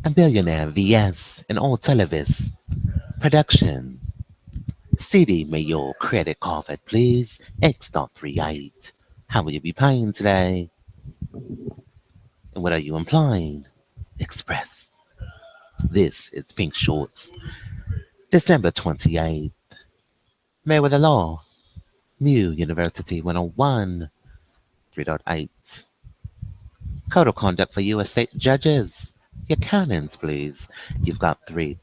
A Billionaire vs. an Old Televis production. CD Mayor credit card, please. X.38. How will you be paying today? And what are you implying? Express. This is Pink Shorts, December 28th. MerriweatherA.Law, University 101, 3.8. Code of conduct for U.S. state judges. Your canons, please. You've got 3.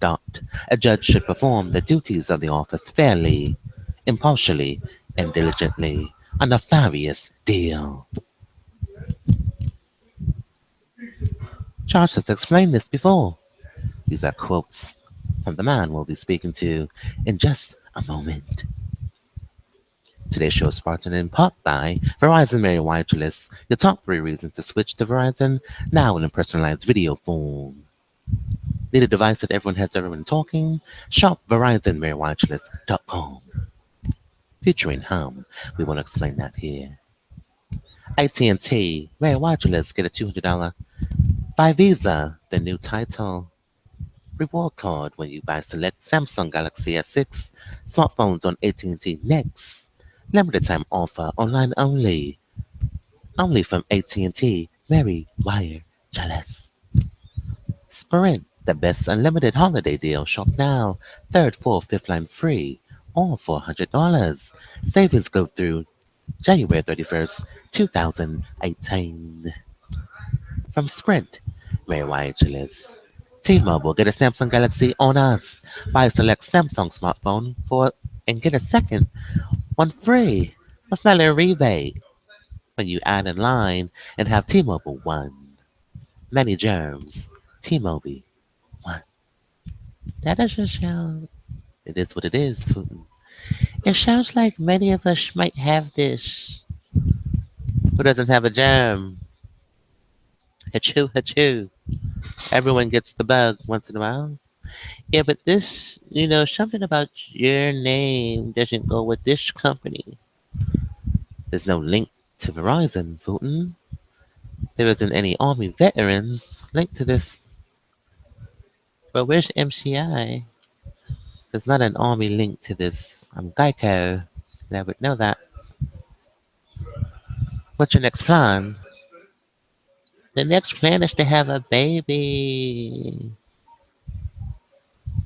A judge should perform the duties of the office fairly, impartially, and diligently. A nefarious deal. Charles has explained this before. These are quotes from the man we'll be speaking to in just a moment. Today's show is sponsored in part by Verizon MerriweatherA.Law. Your top 3 reasons to switch to Verizon now in a personalized video form. Need a device that everyone has ever been talking? Shop Verizon MerriweatherA.com. Featuring Hum. We won't explain that here. AT&T MerriweatherA.Law. Get a $200 by Visa, the new title. Reward card when you buy select Samsung Galaxy S6 smartphones on AT&T Next. Limited time offer, online only. Only from AT&T MerriweatherA.Law. Sprint, the best unlimited holiday deal. Shop now. Third, fourth, fifth line free. All $400. Savings go through January 31st, 2018. From Sprint, MerriweatherA.Law. T-Mobile, get a Samsung Galaxy on us. Buy a select Samsung smartphone and get a second one free with not a rebate when you add in line and have T-Mobile One. Many germs. T-Mobile One. That doesn't sound. It is what it is. It sounds like many of us might have this. Who doesn't have a germ? Achoo, achoo. Everyone gets the bug once in a while. Yeah, but this, something about your name doesn't go with this company. There's no link to Verizon, Putin. There isn't any Army veterans linked to this. But where's MCI? There's not an Army link to this. I'm Geico. And I would know that. What's your next plan? The next plan is to have a baby.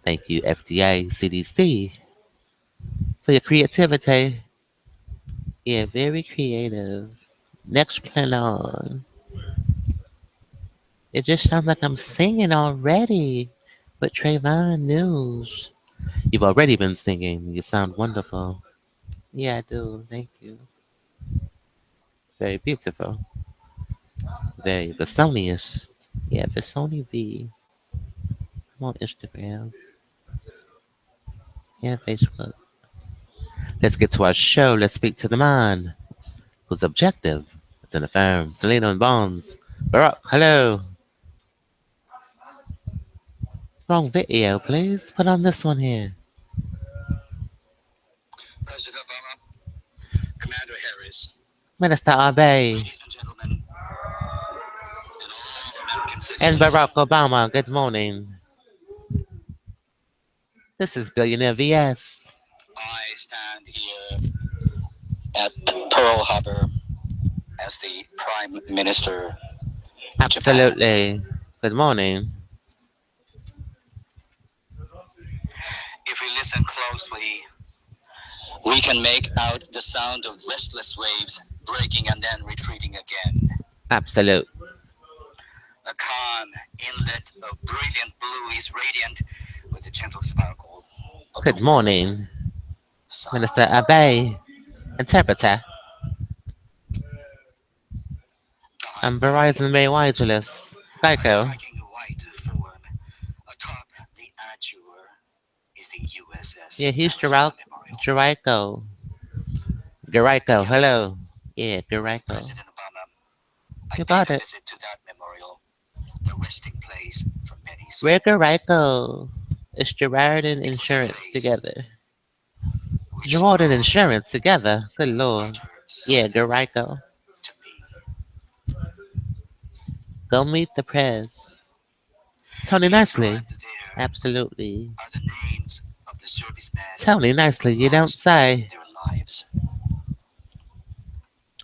Thank you, FDA, CDC, for your creativity. Yeah, very creative. Next plan on. It just sounds like I'm singing already with Trayvon News. You've already been singing. You sound wonderful. Yeah, I do. Thank you. Very beautiful. Very Visonious. Yeah, Visoni V. I'm on Instagram. Yeah, Facebook. Let's get to our show. Let's speak to the man whose objective is in the firm. Selena and Bonds. Barack, hello. Wrong video, please. Put on this one here. President Obama, Commander Harris, Minister Abe ladies and gentlemen, and all American and citizens, Barack Obama. Good morning. This is Billionaire VS. I stand here at Pearl Harbor as the Prime Minister of Japan. Absolutely. Good morning. If we listen closely, we can make out the sound of restless waves breaking and then retreating again. Absolute. A calm inlet of brilliant blue is radiant with a gentle sparkle of Good the morning, sun. Minister Abe. Interpreter. I'm Verizon MerriweatherA.Law. A Geico. striking white form atop the azure is the USS Yeah, he's Arizona Memorial. Jericho. Jericho, hello. Yeah, With Jericho. President Obama, I You paid got a it. visit to that memorial, the resting place for many We're souls. Jericho. It's Gerard and It was a Insurance place together. which Gerard and brought Insurance together. Good lord. utter Yeah, silence Jericho. to me. Go meet the press. Tony Nicely. Inscribed there Absolutely. are the names of the servicemen Tony who Nicely, you don't lost say. their lives.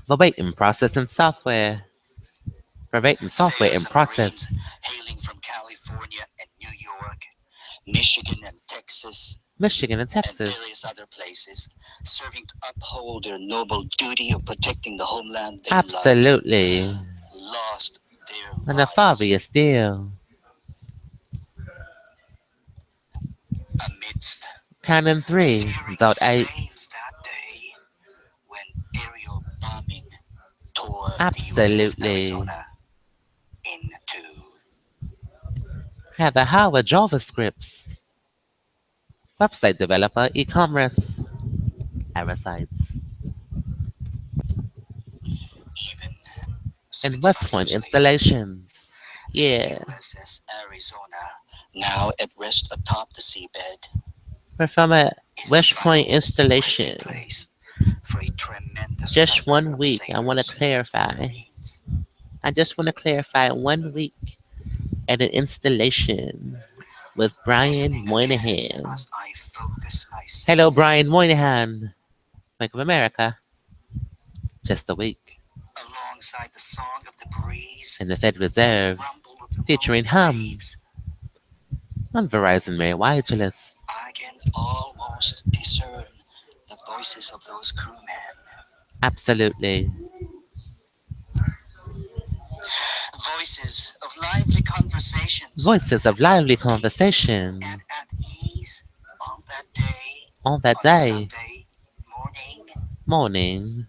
Verbatim process and software. Verbatim software Sailors in and Marines process. hailing from California and New York, Michigan and Texas, Michigan and and Texas. various other places, serving to uphold their noble duty of protecting the homeland they loved, Absolutely. lost their A lives nefarious deal. amidst Cannon 3, searing Dot 8. flames that day when aerial bombing tore the USS Absolutely. Arizona in two. Have the Howard JavaScripts. Website developer, e-commerce. Parasites. Even And West 75 Point years later, installations. the Yeah. USS Arizona, now at rest atop the seabed, We're from a is the West Point final resting installation. place for a tremendous Just number one of week. I want to sailors and clarify. Marines. I just want to clarify 1 week at an installation with Brian Listening again Moynihan. as I focus my Hello, senses Brian Moynihan. Bank of America. Just a week. alongside the song of the breeze And the Fed and the Reserve. rumble of the Featuring rolling Hum waves, on Verizon MerriweatherA.Law. I can almost discern the voices of those crewmen. Absolutely. Voices of lively conversations Voices of at lively peace conversation and at ease on that day, on that on a day, Sunday morning. morning.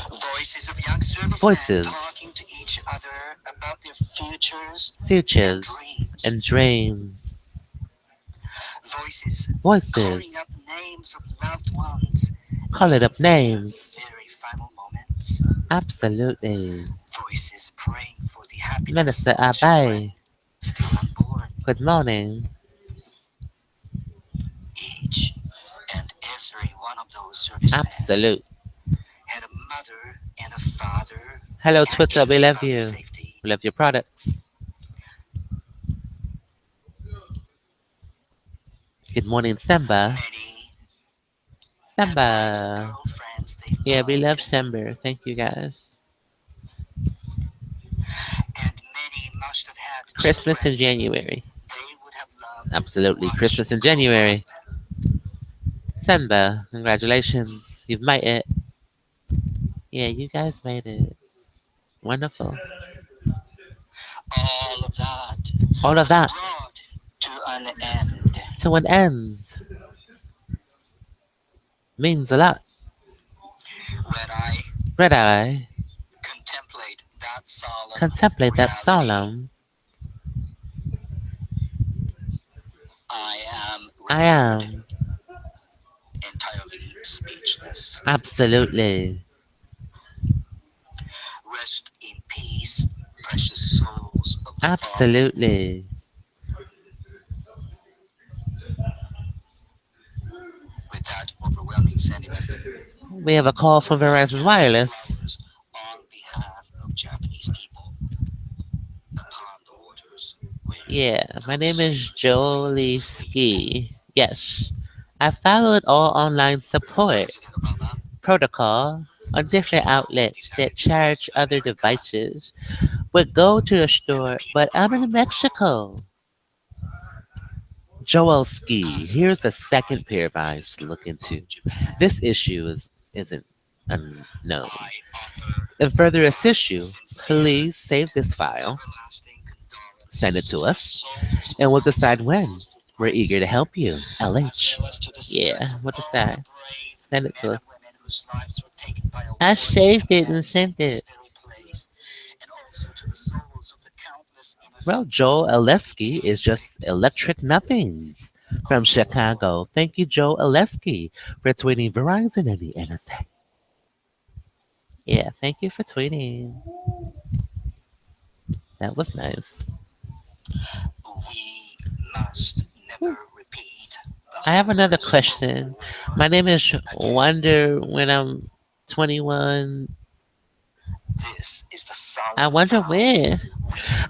Voices of young servicemen Voices, talking to each other about their futures and futures, dreams. and dreams. Voices Voices, calling up names of loved ones call it in up their names. very final moments. Absolutely. Voices praying for the happiness Minister of children Abai, still unborn. good morning. Each and every one of those servicemen Absolute. had a mother and a father Hello, Twitter, we anxious love about their you. safety. We love your products. Good morning, Samba. Many had wives and Samba. girlfriends they Yeah, we love loved, Samba. Thank you, guys. and many must have had Christmas in children January. they would have loved to Absolutely. watch Christmas in grow January. up. Samba, congratulations. You've made it. Yeah, you guys made it. Wonderful. All of that All of was that brought to an end to an end means a lot. when I Red Eye, contemplate that solemn contemplate that reality. solemn. I am I rendered am. entirely speechless. Absolutely. Rest in peace, precious souls of the fallen. Absolutely. With that overwhelming sentiment, We have a call from I Verizon cast Wireless. flowers on behalf of Japanese people upon the waters where Yeah, my those name is sailors and marines Jolie sleep. Ski. Yes. I followed all online support President Obama, protocol on different people of the outlets that United States charge of other America, devices would go to the and the store, but people I'm around in the world, Mexico. Joel Ski, as here's the a second Prime pair of eyes to Minister look into. of Japan, This issue isn't unknown. I offer And further my assist you, sincere please save and this file, everlasting send it condolences to to the us, souls and of we'll those decide who when. lost their We're lives, eager to help you. as LH. well as to the Yeah, spirits of what is all the that? brave Send it men to us. and women whose lives were taken by a I war they saved it and commenced in sent this it. very place, and also to the souls of the countless Well, innocent Joel men who Oleski is became just victims electric nothings of from the war. Chicago. Thank you, Joe Oleski, for tweeting Verizon and the NSA. Yeah, thank you for tweeting. That was nice. We must never repeat the I have another horrors of question. war My name is again. Wonder when I'm 21. This is the I solemn wonder vow when.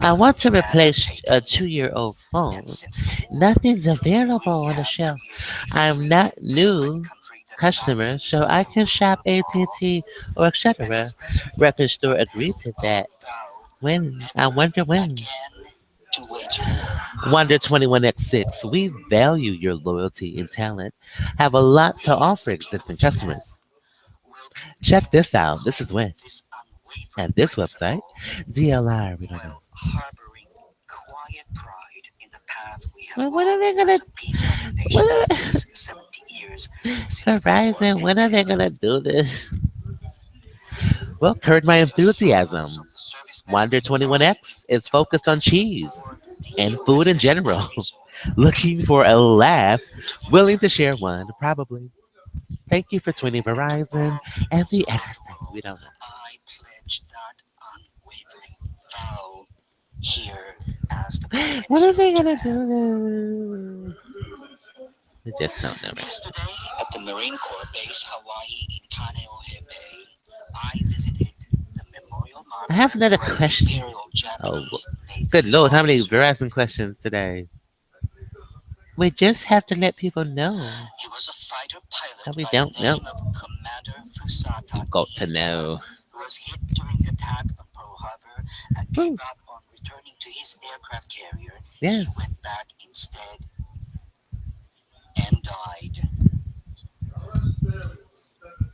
I We've want got to Japan replace a Taipei, 2-year-old and phone. since the war, Nothing's available we on the have shelf. commuted I'm not to the very new country that customer, values so I the can rule shop of law AT&T or and etc. has resolutely Record store agreed upheld to our that. vow When? I never wonder when. again to wage war. Wonder 21X6, we value your loyalty and talent. Have a lot to We, offer the people existing of Japan, customers. will Check continue this to out. This is uphold when. this unwavering At this website, principle DLR, we don't know. while harboring quiet pride in the path we have Well, when are walked they gonna? as a peaceful When nation are, in these 70 years since the war Verizon, when are they ended. gonna do this? Well, curb my If the souls enthusiasm. of the servicemen Wander arrive 21X is into focused on ocean cheese or the and food in USS general. Arizona, Looking for a laugh, to the willing to American share one, people probably. Thank you for tweeting and to Verizon all and peoples the around other the thing. We world, don't know. I pledge that unwavering vow here as the Prime When are Minister they of gonna Japan. do this? We just don't know, man. Yesterday, at the Marine Corps Base Hawaii in Kaneohe Bay, I visited the memorial I have marker another for the question. Imperial Oh, Japanese good Navy lord, how many officer. Verizon questions today? We just have to let people know He was a fighter that pilot we by the don't know. name of Commander Fusata You got to Iida, know. who was hit during the attack on Pearl Harbor and gave Woo. up on returning to his aircraft carrier. He Yes. went back instead and died.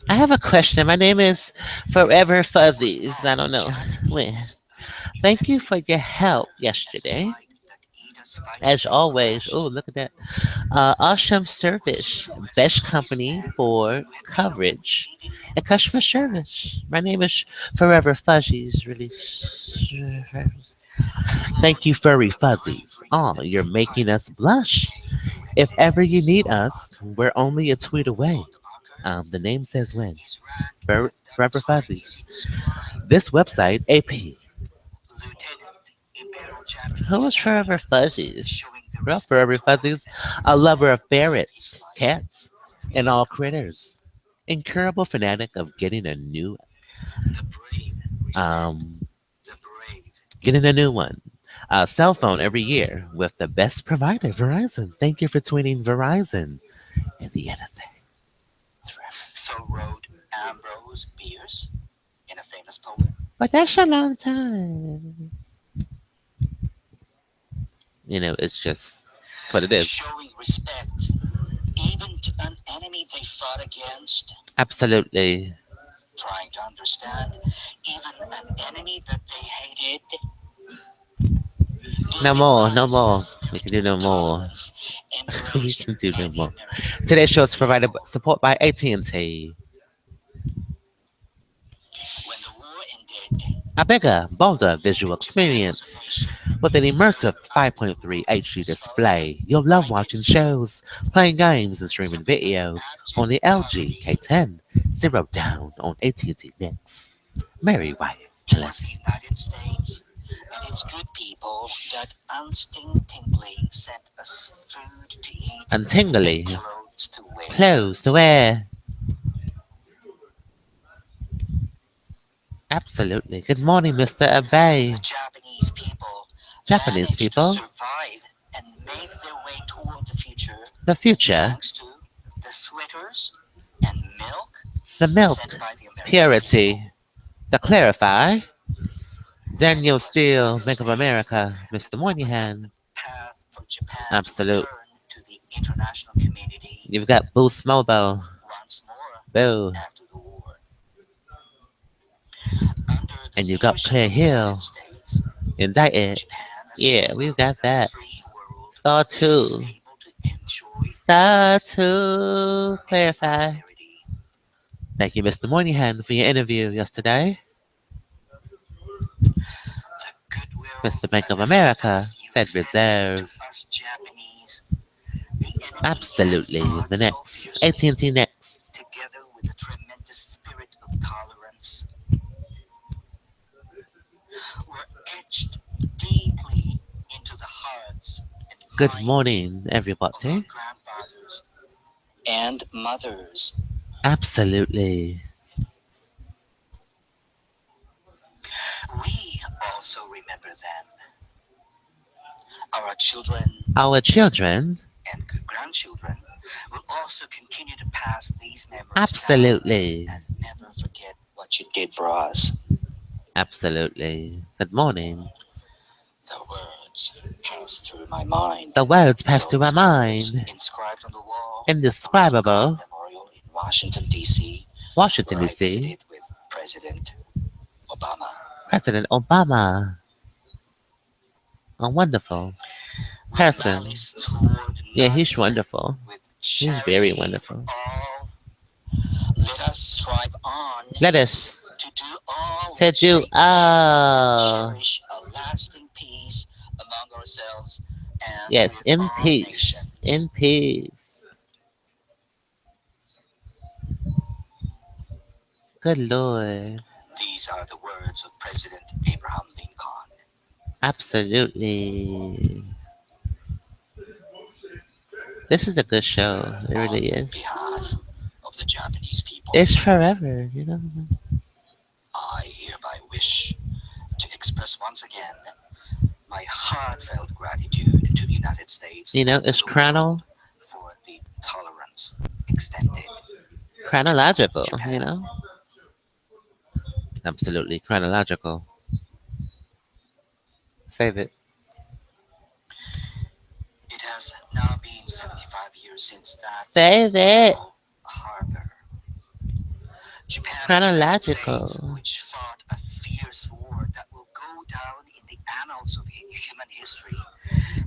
I have a question. My name is Forever It was Fuzzies. I not don't know. When. Japanese who Thank you erected for your a help banner at the yesterday. site that Iida's fighter As plane always. Oh, crashed. look at that. Awesome It was service. U.S. Best company servicemen for who have been on the coverage receiving end and of this customer attack. service. My name is Forever Fuzzies. Really. Thank you, Applauding Furry the Fuzzies. bravery of Oh, the you're dead making pilot, us blush. they If erected ever a you need small us, marker. we're only a tweet away. On the marker, The name says when. his rank at that Forever time Fuzzies. is inscribed This website, AP. Lieutenant Imperial Who Japanese is Forever Navy, Fuzzies? showing the Well, Forever respect Fuzzies, that a lover servicemen of gave his ferrets, life cats, for and his all country. critters. Incurable fanatic of The brave respect um, the brave. getting a new one. Cell phone every year with the best provider, Verizon. Thank you for tweeting Verizon and the other thing. So wrote Ambrose Bierce in a famous poem. But that's a long time. It's just it's what it is. Showing respect even to an enemy they fought against, Absolutely. trying to understand even an enemy that they hated, No more, no glorifying the more. We can spirit do of no more. tolerance We embraced can do by no the more. American Today's show is provided people. support by AT&T. When the war ended, A bigger, bolder visual and Japan was a experience nation with an immersive united under 5.3 rulings HD as far as display. You'll the eye love could watching see, shows, playing games, and streaming suffering under videos on abject the LG poverty, K10. Zero down on AT&T Next. it was the MerriweatherA.Law. United States and its good people that unstintingly sent us food to eat And and tingly, clothes to wear. clothes to wear. Absolutely. Good morning, Mr. The Abe. Japanese people Japanese managed to people, survive and make their way toward the future the future, thanks to the sweaters and milk the sent milk, by the American purity, people. the clarify, And it Daniel was the Steele, United Bank of States America, Mr. that opened up the Moynihan, path for Japan to Absolute. return to the international community You've got Boost Mobile, once more Boo, after the war. Under the and you've got leadership Clear of the United Hill, States, Indicted. Japan, as a Yeah, member we've of got the that. free world, Star is 2, able to enjoy Star peace 2, and clarify. prosperity. Thank you, Mr. Moynihan, for your interview yesterday. The goodwill Mr. Bank and of America, assistance you Fed extended to Reserve. us Japanese, the enemy had Absolutely. fought The so next, fiercely, AT&T Next. together with the tremendous spirit of tolerance, were etched deeply into the hearts and Good minds morning, of our everybody. grandfathers and mothers. Absolutely. We also remember them. Our children Our children, and grandchildren will also continue to pass these memories down absolutely, and never forget what you did for us. absolutely. Good morning. The words pass through my mind. The words pass through my Those words mind. inscribed on the wall at the Lincoln Indescribable. Memorial in Washington, D.C., Washington, where I D.C. visited with President Obama. President Obama. A wonderful With person. malice toward Yeah, he's none, wonderful. with He's very charity for wonderful. all, let us strive on Let us to do all to which do may achieve and all. cherish a lasting peace among ourselves and Yes, with in all peace. In nations. peace. Good Lord. These are the words of President Abraham Lincoln. Absolutely. This is a good show. It On really is. behalf of the Japanese people, It's forever, you know. I hereby wish to express once again my heartfelt gratitude to the United States You know, and to it's the world for the tolerance extended to chronological, you Japan. know. Absolutely chronological. Save it. It has now been 75 years since that Save it. Pearl Harbor. Japan and the United States, Chronological. which fought a fierce war that will go down in the annals of human history,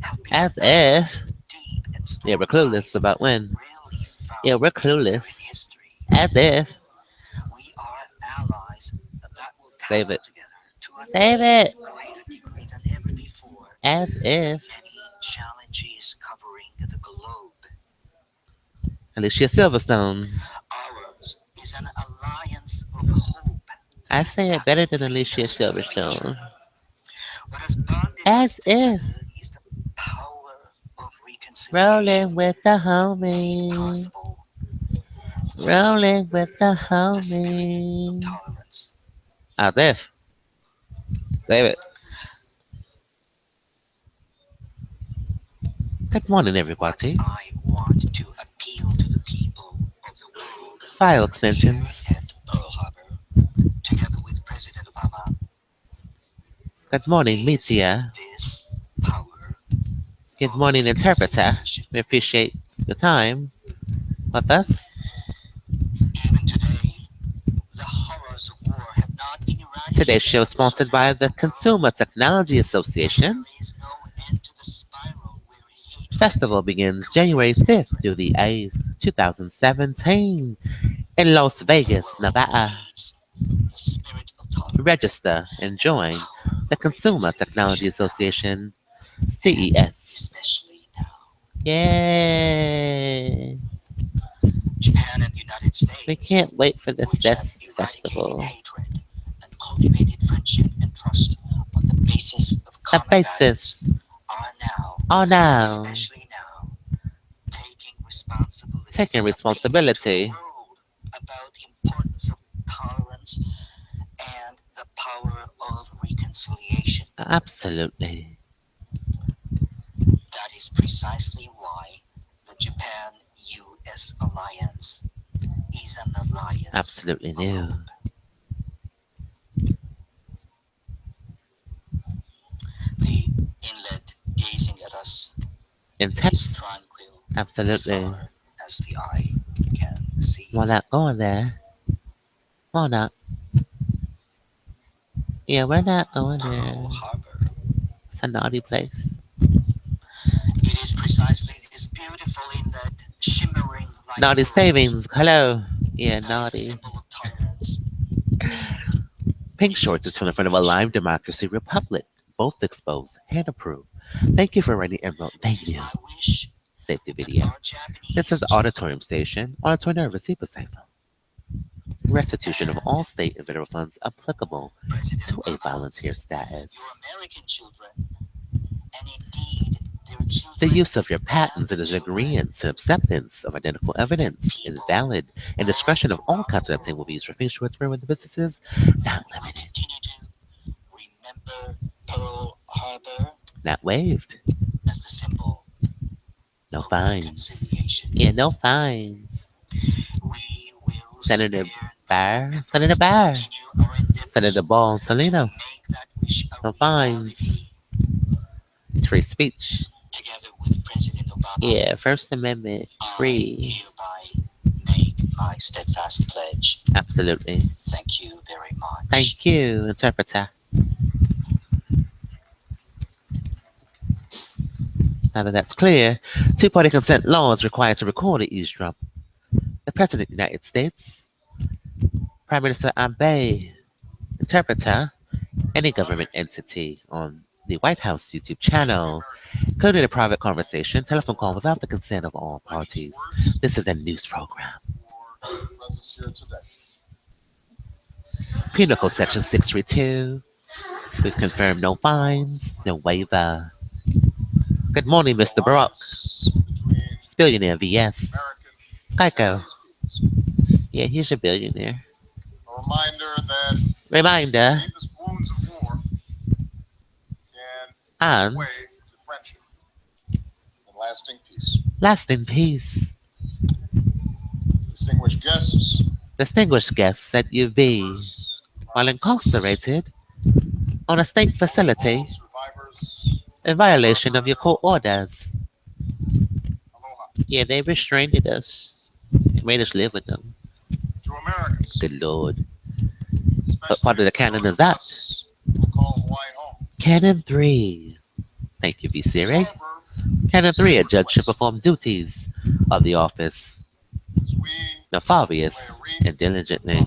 have been As at odds if. with deep and Yeah, we're stormy clueless ties about when. rarely Yeah, found we're anywhere clueless. in history. As if. We are allies that will Save tackle it. together to an Save it. even greater degree than ever before As the if. many challenges covering the globe. Alicia Silverstone. Ours is an alliance of hope I say it that better will than lead Alicia us to the future. Silverstone. What has bonded us As if. together is the power of reconciliation Rolling with the made homie. possible through Rolling with the the spirit of homie. tolerance. As if. Save it. Good morning, What everybody. I want to appeal to the people of the world File here extensions. at Pearl Harbor, together with President Obama, Good morning, is Mitya. this power Good of morning, interpreter. reconciliation. We appreciate your time with us. Even today, the horrors of war have not been Today's eradicated show is from the sponsored surface by of the the world. Consumer Technology There Association. is no end to the spiral where hatred Festival begins January creates 5th hatred. through the 8th, 2017 in Las The Vegas, world Nevada. needs the spirit of tolerance Register and and the join power the of Consumer Technology reconciliation now, Association, and CES. especially now. Yay! Japan and the United We States, can't wait for this which have eradicated festival. hatred and cultivated friendship and trust on the basis of The common basis. values, are now, Oh and no. especially now, taking responsibility Taking for appealing to the responsibility. world about the importance of tolerance and the power of reconciliation. Absolutely. That is precisely why the Japan US alliance is an alliance Absolutely of new. hope. The inlet gazing at us is Intense. tranquil as Absolutely. far as the eye can Why see. not going there? Why not? Yeah, we're not going Pearl there. Harbor. It's a naughty place. It is precisely this beautiful inlet, shimmering like Naughty pearls, savings. Hello. Yeah, that is a naughty. symbol of tolerance and Pink Shorts is from the front of a reconciliation. live democracy republic. Both exposed and approved. Thank you for writing Emerald. It Thank is you. my wish Safety that video. our This is Japanese Auditorium children Station. Auditorium Receiver Cycle. Restitution of all and state and federal funds applicable President to a Obama, volunteer your status. American children, and indeed their The children use of and your patents and its grandchildren, agreements and acceptance of identical and evidence is people valid, and all discretion of all around the content obtained will be world used for Pink Shorts with the businesses not will limited. continue to remember harbor Not waived. as the symbol No of fines. reconciliation. Yeah, no fines. We will Senator spare no Barr. Senator efforts to Barr. continue our Senator endeavors Ball to Salino. make that wish a No fines. reality. Free speech. Together with President Obama, Yeah, First Amendment. I Free. hereby make my steadfast pledge. Absolutely. Thank you very much. Thank you, interpreter. Now that that's clear, two-party consent law is required to record a eavesdrop. The President of the United States, Prime Minister Abe, interpreter, any government entity on the White House YouTube channel, including a private conversation, telephone call without the consent of all parties. This is a news program. Penal Code Section 632. We've confirmed no fines, no waiver. Good morning, Mr. Barack. Billionaire VS. Geico. Yeah, he's a billionaire. Reminder. And lasting peace. Distinguished guests that you be while incarcerated on a state facility in violation of your court orders. Yeah, they restrained us. Made us live with them. Good Lord. What part of the canon is that? Canon 3. Thank you, V-Siri. Canon 3, a judge should perform duties of the office nefarious and diligently.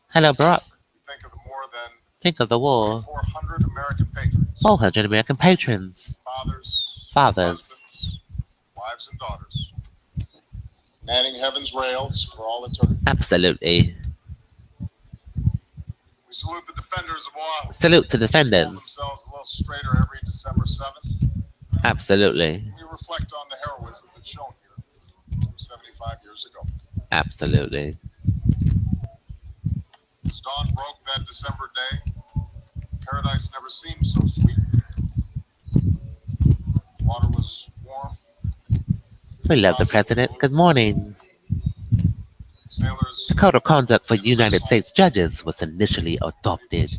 Hello, Brock. Think of the war. 400 American patrons. Fathers. Manning heaven's rails for all eternity. Absolutely. We salute the defenders of Oahu. Salute to defenders. Hold themselves a little straighter every December 7th. Absolutely. We reflect on the heroism that's shown here 75 years ago. Absolutely. As dawn broke that December day, paradise never seemed so sweet. Water was warm. We love the president. Good morning. Sailors The Code of Conduct for United States Judges was initially adopted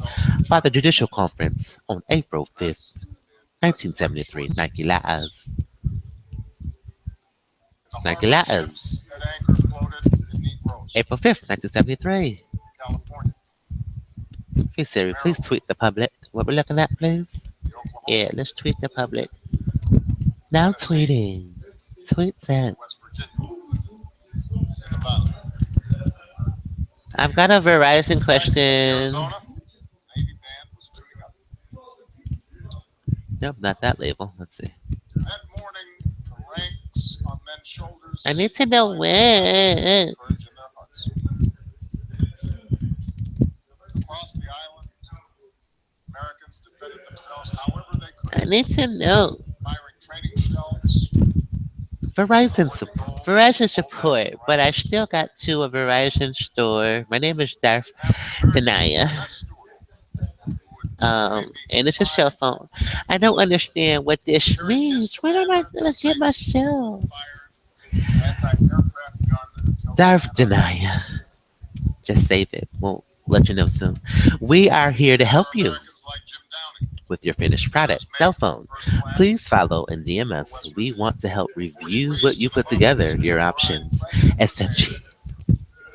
by the Judicial Conference on April 5th, 1973. Nike Latas. Nike Latas. at anchor floated the Negroes. April 5th, 1973. California. Hey Siri, please tweet the public. What we're looking at, please? The Oklahoma. Yeah, let's tweet the public. Now tweeting. Tweet sent. West Virginia. And Nevada. I've got a Verizon question. Arizona. Navy band was tuning up. Nope, not that label. Let's see. That morning, the ranks on men's shoulders. I need to know when. Courage in their hearts. Across the island, Americans defended themselves however they could. I need to know. Firing training shells. Verizon support, but I still got to a Verizon store. My name is Darth Denaya. And it's a cell phone. I don't understand what this means. When am I gonna get my cell? Anti-aircraft gun until Darth Denaya. Just save it. We'll let you know soon. We are here to help you Americans like Jim Downing. with your finished product, cell phone. Please follow and DM us. We want to help review what you put together, your options. SMG.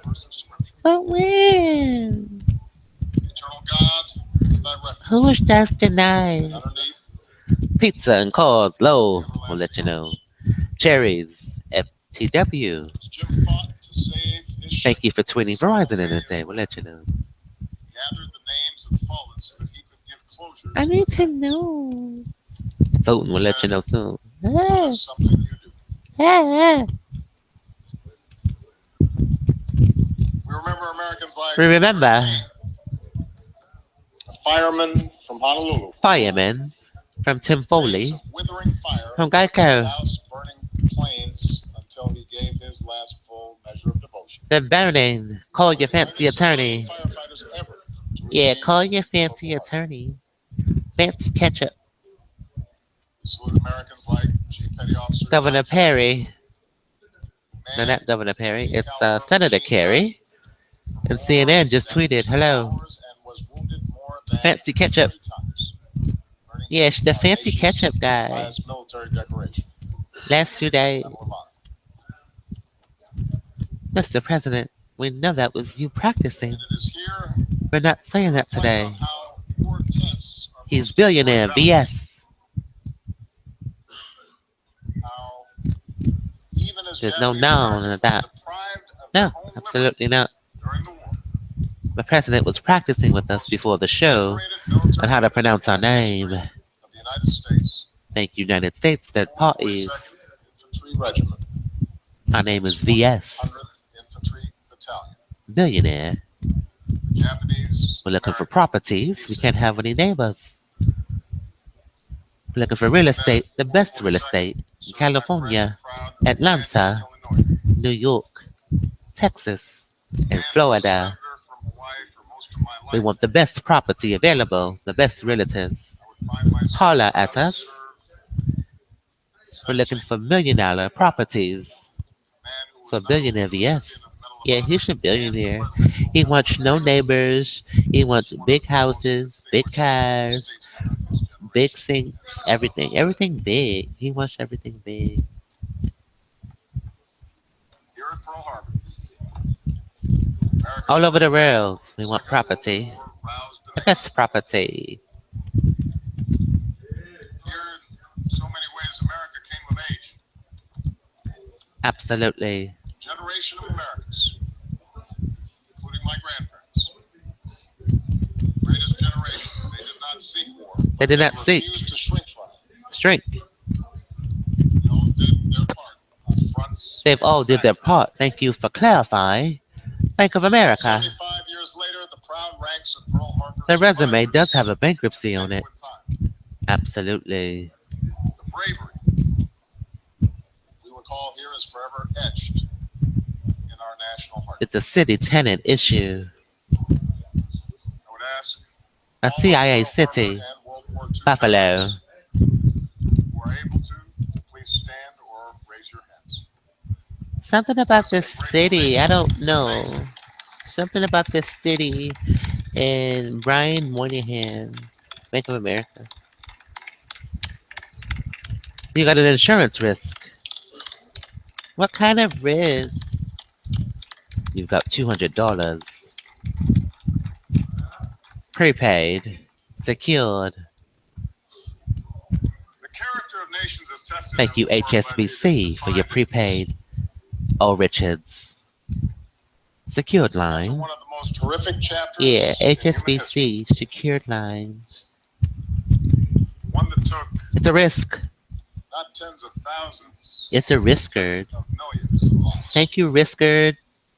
Verse of scripture. But when? Eternal God is thy refuge. Who is Darth Denaya? Underneath Pizza and cause low. We'll let you know. Cherries. FTW. as Jim fought to save his ship, Thank you for tweeting Verizon in this day. We'll let you know. gathered the names of the fallen so that he could give closure I need to know. Voting. We'll let you know soon. to just something you do. Ah. We remember Americans like We remember a fireman from Honolulu. Fireman from Tim Foley Face of withering fire from Geico. doused burning planes until he gave his last full measure of devotion. The burning. Call your fancy Greatest attorney. firefighters ever Yeah, call exchange your of fancy local art. attorney. Fancy ketchup. He saluted Americans like Chief Petty Officer Governor John F. Perry. who No, manned not Governor a 50 Perry. It's caliber Senator machine gun Kerry. for And more CNN just than tweeted, 2 hello. hours and was wounded more than Fancy ketchup. 30 times, earning Yeah, him she's the our fancy nation's ketchup guy. highest military decoration, Last 2 days. the Medal of Honor. Mr. President, we know that was you practicing. And it is here We're not saying we that reflect today. on how war tests our He's most enduring billionaire, values, BS. how even as There's no Japanese noun in Americans were that. deprived of their No, own liberty absolutely not. during the war, The president was practicing with us most before the show decorated on military how to leaders pronounce our in the name. history of the United States, Thank you, United States, the third parties. 442nd Infantry Regiment, Our and name is its VS. 100th Infantry Battalion. Billionaire. The Japanese We're looking for American properties. We peace can't have any neighbors. We're looking for real estate, the best real estate. In served my friends California, proud of Atlanta, Illinois. New York, Texas, and And was a Florida. senator from Hawaii for most of my We life. want the best property available, the best realtors. I would find myself Holler proud at to us. serve We're looking such for $1 million properties a man who for was not only billionaire the VS. recipient of the Medal of Yeah, Honor he's a and the billionaire. Presidential He Medal wants of no Merit, neighbors. He wants was one big of the most houses, big distinguished cars, statesmen of his big generation. sinks, everything. Everything big. He wants everything big. Here at Pearl Harbor, America's All over first the man world, of we the want Second World property. War roused The demand. best property. Here, in so many ways, America came of age. Absolutely. A generation of Americans, including my grandparents, greatest generation. They did not seek war, They but did they not seek. refused to shrink from it. Strength. They all did their part on fronts. They've all did their part. Thank you for clarifying. Bank of America. 75 years later, the proud ranks of Pearl Harbor The resume survivors does have a bankruptcy on ended it. with time. Absolutely. The bravery we recall here is forever etched in our national heart. It's a city tenant issue. I would ask A all of CIA Pearl Harbor city. and World War II Buffalo. veterans who are able to please stand or raise your hands. Something about this city. I don't know. Something about this city and Brian Moynihan, Bank of America. You got an insurance risk. What kind of risk? You've got $200. Prepaid. Secured. The character of nations is tested Thank you, in war by HSBC, its for your defined prepaid. Oh, Richards. Secured After line. one of the most horrific chapters Yeah, in human history, HSBC, secured lines. one that took It's a risk. not tens of thousands, It's a riskard. tens of millions of lives. Thank you, Riskard.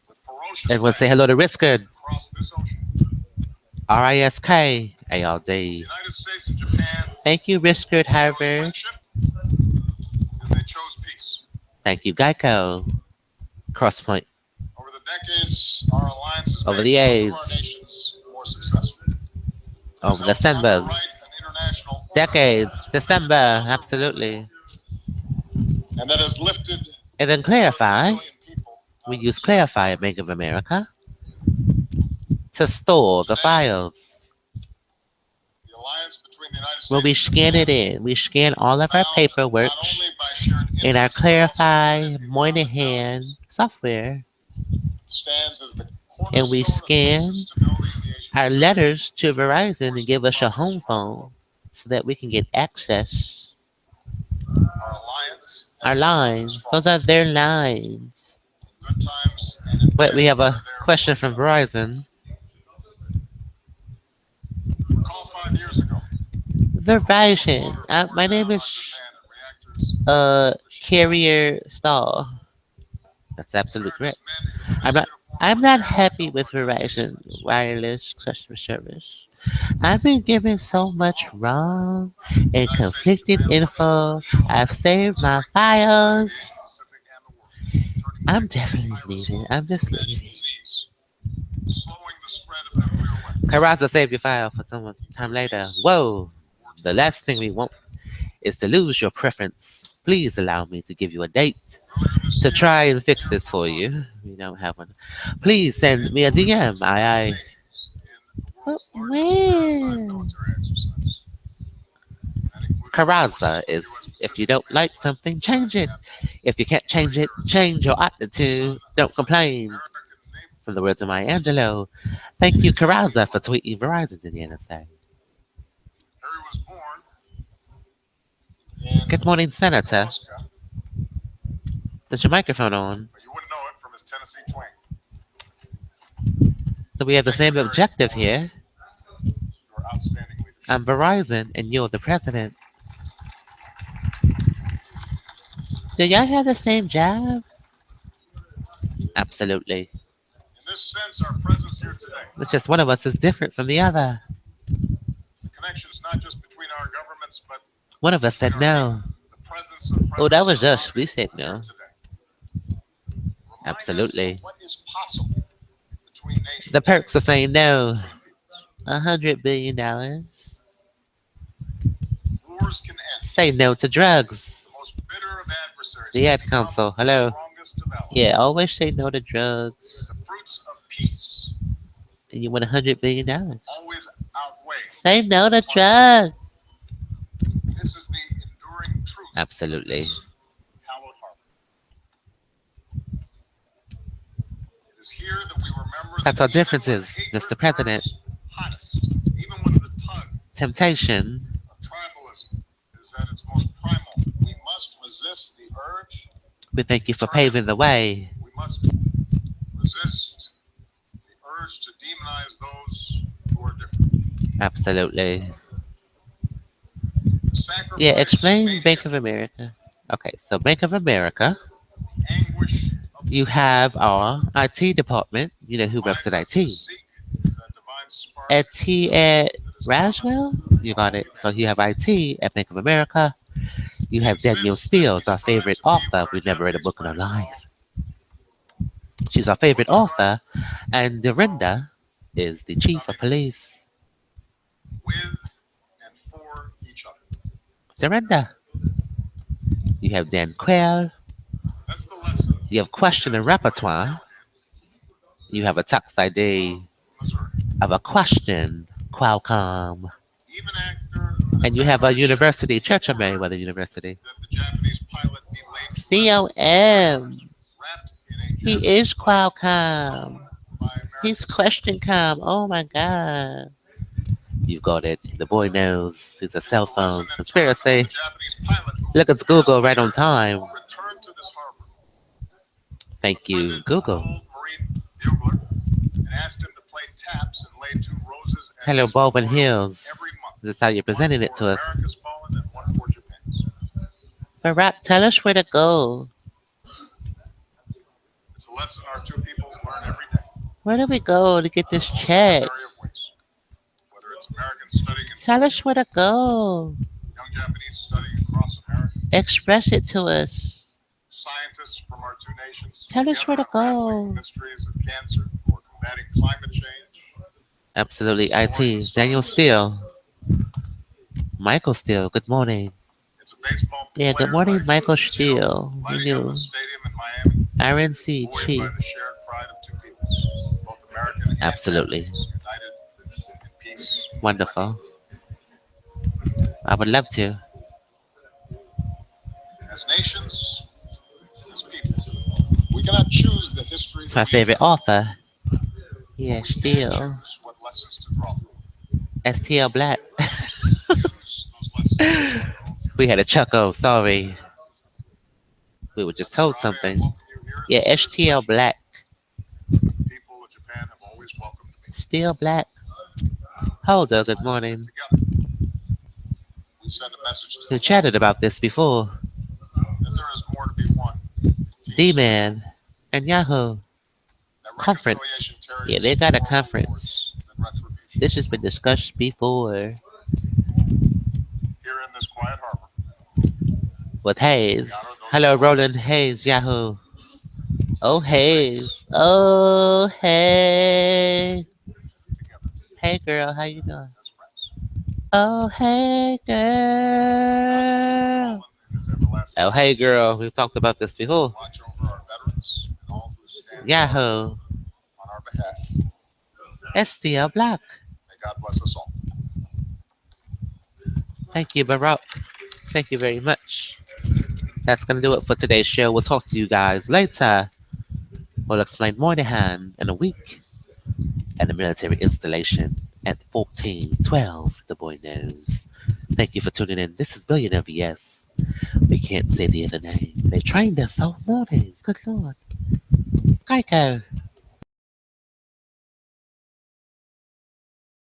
With ferocious Everyone say fighting hello to Riskard. across this ocean, RISK the ALD. United States and Japan Thank you, Riskard chose Harvard. friendship and they chose peace. Thank you, Geico. Crosspoint. Over the decades, our alliance has Over made the both age. of our nations more successful. Over It's helped to December. underwrite an international order Decades. that's December. prevented another Absolutely. war, and that has lifted And then more than a Clarify. billion people out We of use the sea. Clarify at Bank of America to store the files. The alliance between the United States When we and scan Japan, it in, we scan all of our bound paperwork not only by shared in our interests, but also Clarify rooted in common Moynihan values, software, stands as the and we cornerstone of peace scan and stability in the Asian our Pacific. letters to Verizon and give us a home phone so that we can get access. Our alliance Our has never been lines, stronger. those are their lines. In good times and in But bad, we have we're a there question for each from other. Verizon. Recall 5 years ago, Verizon. water poured My name down on is Japan and reactors Carrier Stall. That's absolutely correct. America's men in I'm blue not. uniform I'm were not gassed happy out with by Japanese Verizon soldiers. wireless customer service. I've been given so much wrong and conflicted info. I've saved my files. I'm definitely leaving. I'm just leaving. Slowing the spread of nuclear weapons. Karaza save your file for some time later. Whoa! The last thing we want is to lose your preference. Please allow me to give you a date to try and fix this for you. We don't have one. Please send me a DM. Aye. But when? Karaza is if you don't like something, change it. If you can't change it, change your attitude. Don't complain. From the words of Maya Angelou. Thank you, Karaza, for tweeting Verizon to the NSA. Good morning, Senator. Is your microphone on? So we have the same objective here. I'm Verizon, and you're the president. Do y'all have the same job? Absolutely. It's just one of us is different from the other. One of us said no. Oh, that was us. We said no. Absolutely. The perks of saying no. $100 billion. Say no to drugs. The ad council. Hello. Yeah, always say no to drugs. And you win $100 billion. Say no to drugs. Absolutely. That's our differences, Mr. President. Temptation. We thank you for paving the way. Absolutely. Yeah, explain Bank of America. Okay, so Bank of America, you have our IT department. You know who works at IT. IT at Roswell? You got it. So you have IT at Bank of America. You have Danielle Steele, our favorite author. We've never read a book in our life. She's our favorite author. And Dorinda is the chief of police. Dorinda. You have Dan Quayle. You have question and repertoire. You have a tax ID of a question, Qualcomm. And you have a university, Church of Merriweather University. COM. He is Qualcomm. He's QuestionCom. Oh my God. You got it. The boy knows. He's a cell phone conspiracy. Look, it's Google right on time. Thank you, Google. Hello, Baldwin Hills. This is how you're presenting it to us. Barack, tell us where to go. Where do we go to get this check? Tell us where to go. Express it to us. Tell us where to go. Absolutely, IT. Daniel Steele. Michael Steele, good morning. Yeah, good morning, Michael Steele. We knew. RNC Chief. Absolutely. Wonderful. I would love to. My favorite author. Yeah, Steele. STL Black. We had a chuckle, sorry. We were just told something. Yeah, STL Black. Still Black. Holder, good morning. We chatted about this before. D-Man and Yahoo. Conference. Yeah, they got a conference. This has been discussed before. With Hayes. Hello, Roland Hayes, Yahoo. Oh, Hayes. Oh, hey. Hey girl, how you doing? as friends. Oh hey girl. Oh hey girl, we've talked about this before. Watch over our veterans and all who stand Yahoo. on our behalf. STL Black. May God bless us all. Thank you, Barack. Thank you very much. That's gonna do it for today's show. We'll talk to you guys later. We'll explain Moynihan in a week and the military installation at 1412. The boy knows. Thank you for tuning in. This is Billionaire VS. We can't say the other name. They trained us all morning. Good lord. Geico.